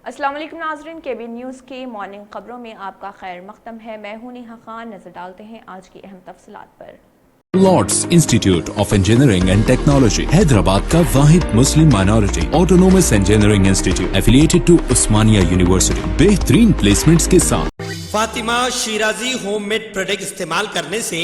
अस्सलाम वालेकुम नाज़रीन, केबी न्यूज़ की मॉर्निंग खबरों में आपका खैर मक़दम है। मैं हूं नेहा खान। नजर डालते हैं आज की अहम तफसीलात पर। Lords institute of engineering and technology Hyderabad का वाहिद मुस्लिम minority autonomous engineering institute affiliated to Osmania university बेहतरीन प्लेसमेंट्स के साथ। फातिमा शिराजी होममेड प्रोडक्ट इस्तेमाल करने से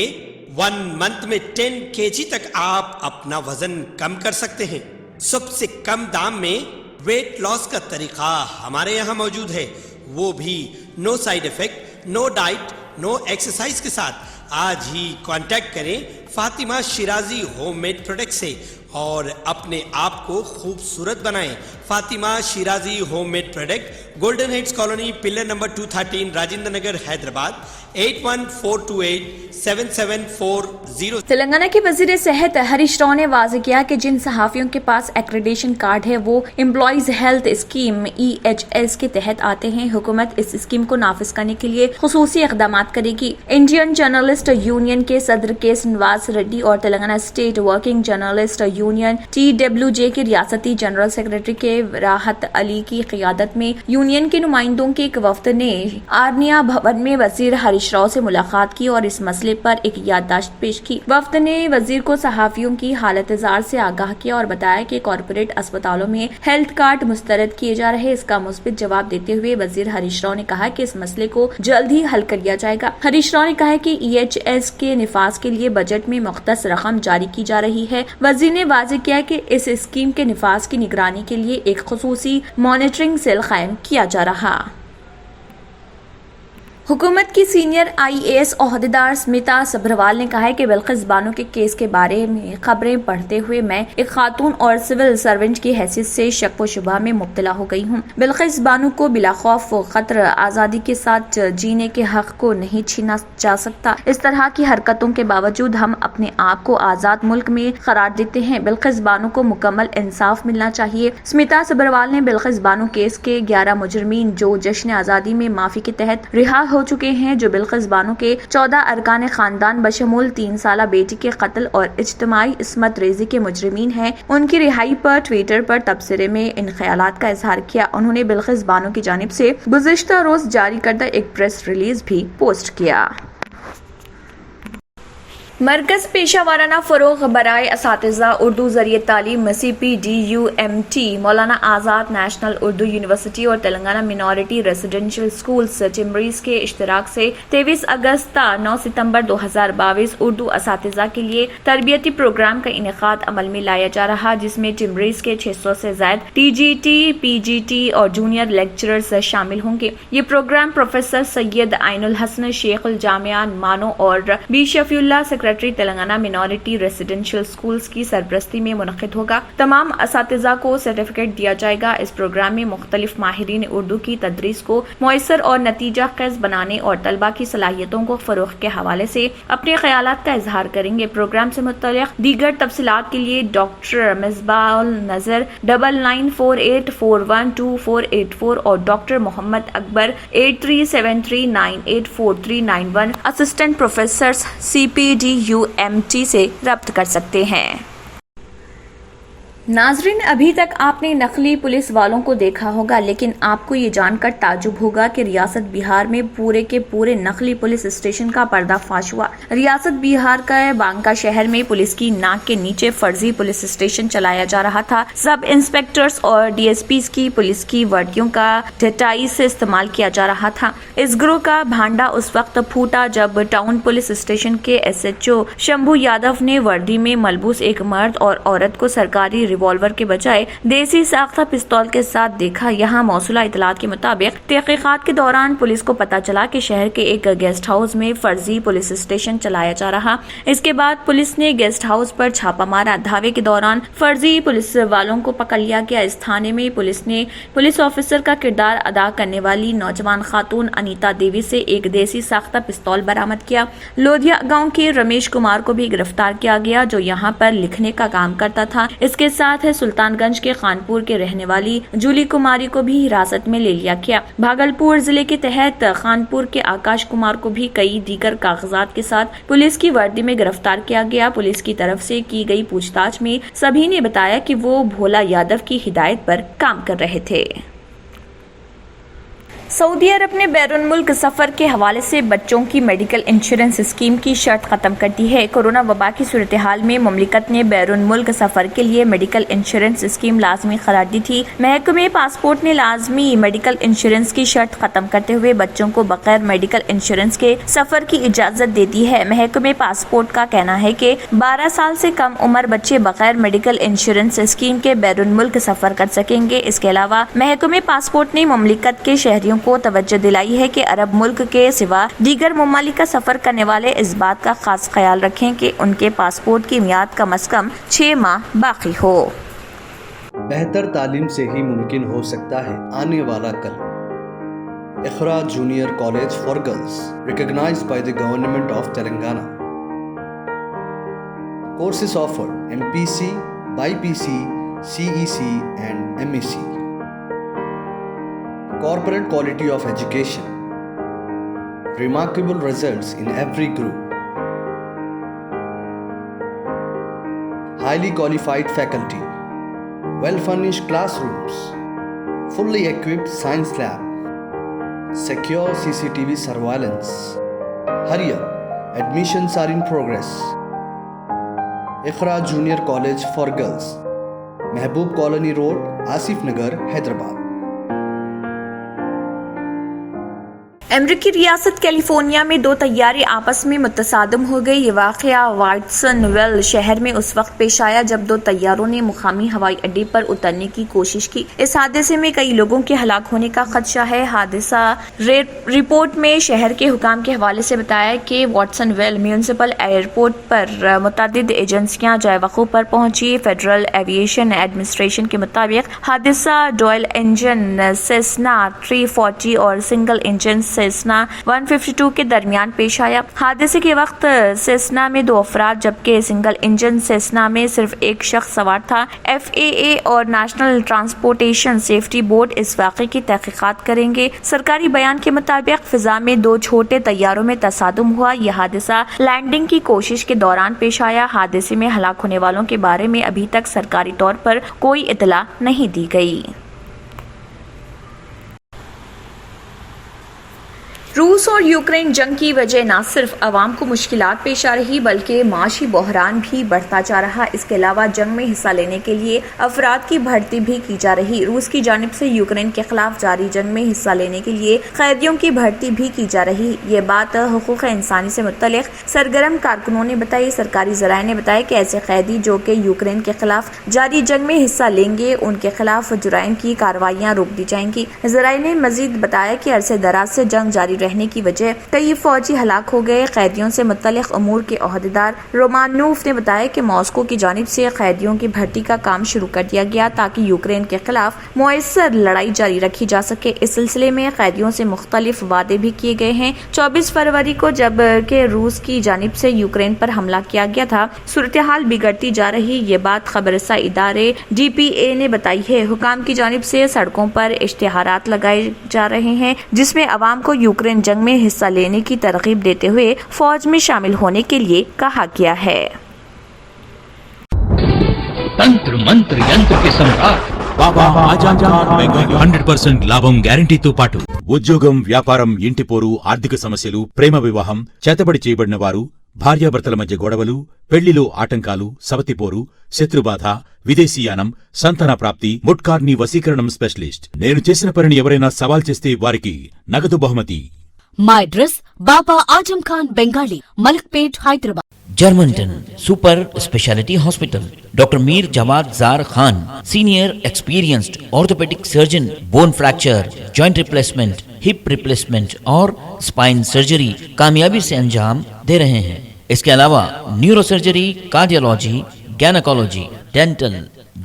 1 मंथ में 10 kg तक आप अपना वजन कम कर सकते हैं। सबसे कम दाम में वेट लॉस का तरीका हमारे यहाँ मौजूद है, वो भी no side effect, no diet, no exercise के साथ। आज ही कांटेक्ट करें फातिमा शिराजी होममेड प्रोडक्ट से और अपने आप को खूबसूरत बनाएं। Fatima Shirazi homemade product, golden heads colony, pillar number 213, Rajendra Nagar, Hyderabad 8142877440। Telangana के वजीर सेहत हरीश राव ने वाज़ेह किया कि जिन सहाफियों के पास एक्रेडिटेशन कार्ड है वो एम्प्लॉयज हेल्थ स्कीम EHS के तहत आते हैं। हुकूमत इस स्कीम को नाफिज करने के लिए खुसूसी इक़दाम करेगी। इंडियन जर्नलिस्ट यूनियन के सदर के नवाज रेड्डी और Telangana state working journalist union TWJ के रियासती जनरल सेक्रेटरी के राहत अली की क़ियादत में यूनियन के नुमाइंदों के एक वफ्द ने आर्निया भवन में वजीर हरीश राव से मुलाकात की और इस मसले पर एक याददाश्त पेश की। वफ्द ने वजीर को सहाफियों की हालत जार से आगाह किया और बताया कि कॉर्पोरेट अस्पतालों में हेल्थ कार्ड मुस्तरद किए जा रहे। इसका मुस्बित जवाब देते हुए वजीर हरीश राव ने कहा कि इस मसले को जल्द ही हल कर लिया जाएगा। हरीश राव ने कहा कि EHS के निफाज के लिए बजट में मुख्तस रकम जारी की जा रही है। वजीर ने वाज़ेह किया कि इस स्कीम के निफाज की निगरानी के लिए एक खुसूसी मॉनिटरिंग सेल कायम किया जा रहा। हुकूमत की सीनियर IAS ओहदेदार स्मिता सभरवाल ने कहा है कि बिल्किस बानो के केस के बारे में खबरें पढ़ते हुए मैं एक खातून और सिविल सर्वेंट की हैसियत से शक व शुबा में मुब्तला हो गई हूँ। बिल्किस बानो को बिला खौफ व खतर आज़ादी के साथ जीने के हक को नहीं छीना जा सकता। इस तरह की हरकतों के बावजूद हम अपने आप को आज़ाद मुल्क में करार देते हैं। बिल्किस बानो को मुकम्मल इंसाफ मिलना चाहिए। स्मिता सभरवाल ने बिल्किस बानो केस के 11 मुजरमीन जो जश्न आज़ादी में माफी के तहत रिहा हो चुके हैं, जो बिल्किस बानो के 14 अरकान खानदान बशमूल 3 साला बेटी के कत्ल और इज्तिमाई इस्मत रेजी के मुजरिमीन हैं, उनकी रिहाई पर ट्विटर पर तबसरे में इन ख्यालात का इजहार किया। उन्होंने बिल्किस बानो की जानिब से गुज़िश्ता रोज जारी करदा एक प्रेस रिलीज भी पोस्ट किया। मरकज पेशा वाराना फरोग बराए असातिज़ा उर्दू ज़रिए तालीम CPDUMT मौलाना आज़ाद नेशनल उर्दू यूनिवर्सिटी और तेलंगाना मिनॉरिटी रेजिडेंशियल स्कूल्स टिम्बरीज के इश्तराक से 23 अगस्त ता 9 सितंबर 2022 उर्दू असातिज़ा के लिए तरबियती प्रोग्राम का इनेकाद अमल में लाया जा रहा, जिसमें टिम्बरीज के 600 से ज्यादा TGT, PGT और जूनियर लेक्चरर्स शामिल होंगे। ये प्रोग्राम प्रोफेसर सैयद आइनुल हसन शेख जामिया मानो और B Shafiullah secretary Telangana minority residential schools की सरपरस्ती में मुनक्किद होगा। तमाम असातिज़ा को सर्टिफिकेट दिया जाएगा। इस प्रोग्राम में मुख्तलिफ माहिरीन उर्दू की तदरीस को मुयसर और नतीजा खेज बनाने और तलबा की सलाहियतों को फरोग के हवाले से अपने ख्यालात का इजहार करेंगे। प्रोग्राम से मुतल्लिक़ दीगर तफसीलात के लिए डॉक्टर मिसबाउल नजर 9948412484 और doctor Mohammed Akbar 8373984391 assistant professor CPDUMT से रब्त कर सकते हैं। नाजरीन, अभी तक आपने नकली पुलिस वालों को देखा होगा, लेकिन आपको ये जानकर ताजुब होगा कि रियासत बिहार में पूरे के पूरे नकली पुलिस स्टेशन का पर्दाफाश हुआ। रियासत बिहार का बांका शहर में पुलिस की नाक के नीचे फर्जी पुलिस स्टेशन चलाया जा रहा था। सब इंस्पेक्टर्स और DSPs की पुलिस की वर्दियों का ढटाई से इस्तेमाल किया जा रहा था। इस गिरोह का भांडा उस वक्त फूटा जब टाउन पुलिस स्टेशन के SHO शंभू यादव ने वर्दी में मलबूस एक मर्द और औरत को सरकारी रिवॉल्वर के बजाय देसी साख्ता पिस्तौल के साथ देखा। यहाँ मौसूला इतलात के मुताबिक तहकीकात के दौरान पुलिस को पता चला कि शहर के एक गेस्ट हाउस में फर्जी पुलिस स्टेशन चलाया जा रहा। इसके बाद पुलिस ने गेस्ट हाउस पर छापा मारा। धावे के दौरान फर्जी पुलिस वालों को पकड़ लिया गया। इस थाने में पुलिस ने पुलिस ऑफिसर का किरदार अदा करने वाली नौजवान खातून अनीता देवी से एक देसी साख्ता पिस्तौल बरामद किया। लोधिया गाँव के रमेश कुमार को भी गिरफ्तार किया गया, जो यहाँ पर लिखने का काम करता था। इसके साथ है सुल्तानगंज के खानपुर के रहने वाली जूली कुमारी को भी हिरासत में ले लिया गया। भागलपुर जिले के तहत खानपुर के आकाश कुमार को भी कई दीगर कागजात के साथ पुलिस की वर्दी में गिरफ्तार किया गया। पुलिस की तरफ से की गई पूछताछ में सभी ने बताया कि वो भोला यादव की हिदायत पर काम कर रहे थे। सऊदी अरब ने बैरून मुल्क सफर के हवाले से बच्चों की मेडिकल इंश्योरेंस स्कीम की शर्त खत्म कर दी है। कोरोना वबा की सूरत हाल में मुमलिकत ने बैरून मुल्क सफर के लिए मेडिकल इंश्योरेंस स्कीम लाजमी करार दी थी। महकमे पासपोर्ट ने लाजमी मेडिकल इंश्योरेंस की शर्त खत्म करते हुए बच्चों को बगैर मेडिकल इंश्योरेंस के सफर की इजाजत दे दी है। महकमे पासपोर्ट का कहना है कि 12 साल से कम उम्र बच्चे बगैर मेडिकल इंश्योरेंस स्कीम के बैरून मुल्क सफर कर सकेंगे। इसके अलावा महकमे पासपोर्ट ने मुमलिकत के शहरियों को तवज्जो दिलाई है कि अरब मुल्क के सिवा दीगर ममालिक का सफर करने वाले इस बात का खास ख्याल रखें कि उनके पासपोर्ट की मियाद कम अज कम 6 माह बाकी हो। बेहतर तालीम से ही मुमकिन हो सकता है आने वाला कल। Iqra junior college for girls recognized by the government of Telangana. Courses offered: MPC, BPC, CEC and MEC. Corporate quality of education. Remarkable results in every group. Highly qualified faculty. Well-furnished classrooms. Fully equipped science lab. Secure CCTV surveillance. Hurry up, admissions are in progress. Iqra Junior College for Girls, Mehboob Colony Road, Asif Nagar, Hyderabad. अमरीकी रियासत California में 2 तैयारे आपस में मुतसादम हो गए। ये वाक़या वाटसनविल शहर में उस वक्त पेश आया जब 2 तैयारों ने मुकामी हवाई अड्डे पर उतरने की कोशिश की। इस हादसे में कई लोगों के हलाक होने का खदशा है। हादसा रिपोर्ट में शहर के हुकाम के हवाले से बताया कि वाटसनविल म्यूनिसिपल एयरपोर्ट पर मुतअद्दिद एजेंसियां जाए वक़ूफ़ पर पहुंची। फेडरल एविएशन एडमिनिस्ट्रेशन के मुताबिक हादसा डुअल इंजन सेसना 340 और सिंगल इंजन सेसना 152 के दरमियान पेश आया। हादसे के वक्त सेसना में 2 अफराद जबकि सिंगल इंजन सेसना में सिर्फ एक शख्स सवार था। FAA और नेशनल ट्रांसपोर्टेशन सेफ्टी बोर्ड इस वाक़े की तहकीकात करेंगे। सरकारी बयान के मुताबिक फिजा में 2 छोटे तैयारों में तसादुम हुआ। यह हादसा लैंडिंग की कोशिश के दौरान पेश आया। हादसे में हलाक होने वालों के बारे में अभी तक सरकारी तौर पर कोई इतला नहीं दी गई। रूस और यूक्रेन जंग की वजह न सिर्फ अवाम को मुश्किलात पेश आ रही बल्कि माशी बहरान भी बढ़ता जा रहा। इसके अलावा जंग में हिस्सा लेने के लिए अफराद की भर्ती भी की जा रही। रूस की जानिब से यूक्रेन के खिलाफ जारी जंग में हिस्सा लेने के लिए कैदियों की भर्ती भी की जा रही। ये बात हुकूक इंसानी से मुतल्लिक सरगर्म कारकुनों ने बताई। सरकारी ज़राए ने बताया कि ऐसे कैदी जो कि यूक्रेन के खिलाफ जारी जंग में हिस्सा लेंगे उनके खिलाफ जुराइम की कार्रवाइयाँ रोक दी जाएंगी। ज़राए ने मजीद बताया कि अरसे दराज से जंग जारी रहने की वजह कई फौजी हलाक हो गए। कैदियों से मुतल्लिक उमूर के ओहदेदार रोमानोफ ने बताया कि मॉस्को की जानिब से कैदियों की भर्ती का काम शुरू कर दिया गया ताकि यूक्रेन के खिलाफ मुयस्सर लड़ाई जारी रखी जा सके। इस सिलसिले में कैदियों से मुख्तलिफ वादे भी किए गए हैं। 24 फरवरी को जब के रूस की जानिब से यूक्रेन पर हमला किया गया था सूरत हाल बिगड़ती जा रही। ये बात खबरसा इदारे DPA ने बताई है। हुकाम की जानिब से सड़कों पर इश्तिहारात लगाए जा रहे हैं जिसमें अवाम को यूक्रेन जंग में हिस्सा लेने की तरगीब देते हुए फौज में शामिल होने के लिए कहा गया है। तंत्र मंत्र यंत्र के सम्राट బాబా ఆజాం ఖాన్ బెంగాలీ 100% లాభం గ్యారంటీతో పాటు ఉద్యోగం, వ్యాపారం, ఇంటి పోరు, ఆర్థిక సమస్యలు, ప్రేమ వివాహం, చేతబడి చేయబడిన వారు, భార్యాభర్తల మధ్య గొడవలు, పెళ్లిలో ఆటంకాలు, సవతిపోరు, శత్రుబాధ, విదేశీయానం, సంతాన ప్రాప్తి, ముట్కార్ని వశీకరణం స్పెషలిస్ట్. నేను చేసిన పనిని ఎవరైనా సవాల్ చేస్తే వారికి నగదు బహుమతి. My address, Baba Ajam Khan Bengali, Malakpet, Hyderabad. Germantown Super Speciality Hospital. Dr. Mir Jawad Zar Khan, Senior Experienced Orthopedic Surgeon, Bone Fracture, Joint Replacement, Hip Replacement और Spine Surgery कामयाबी से अंजाम दे रहे हैं। इसके अलावा neuro surgery, cardiology, gynaecology, dental,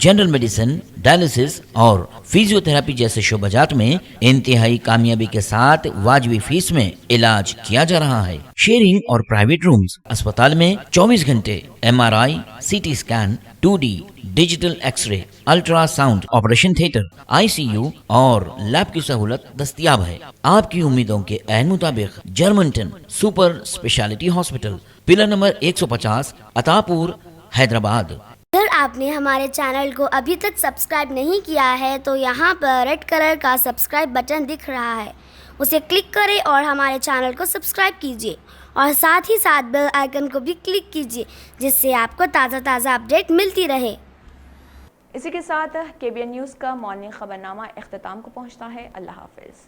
general medicine, dialysis और physiotherapy जैसे शोबाजात में इंतहाई कामयाबी के साथ वाजबी फीस में इलाज किया जा रहा है। शेयरिंग और प्राइवेट रूम्स। अस्पताल में 24 घंटे MRI, CT scan, 2D digital x-ray, ultrasound, operation theatre, ICU और लैब की सहूलत दस्तयाब है। आपकी उम्मीदों के ऐन मुताबिक Germanten super speciality hospital, pillar number 150, Attapur, Hyderabad. Sir آپ نے ہمارے چینل کو ابھی تک سبسکرائب نہیں کیا ہے تو یہاں پر ریڈ کلر کا سبسکرائب بٹن دکھ رہا ہے، اسے کلک کریں اور ہمارے چینل کو سبسکرائب کیجیے اور ساتھ ہی ساتھ بیل آئیکن کو بھی کلک کیجیے جس سے آپ کو تازہ اپڈیٹ ملتی رہے۔ اسی کے ساتھ KBN نیوز کا مارننگ خبرنامہ اختتام کو پہنچتا ہے۔ اللہ حافظ۔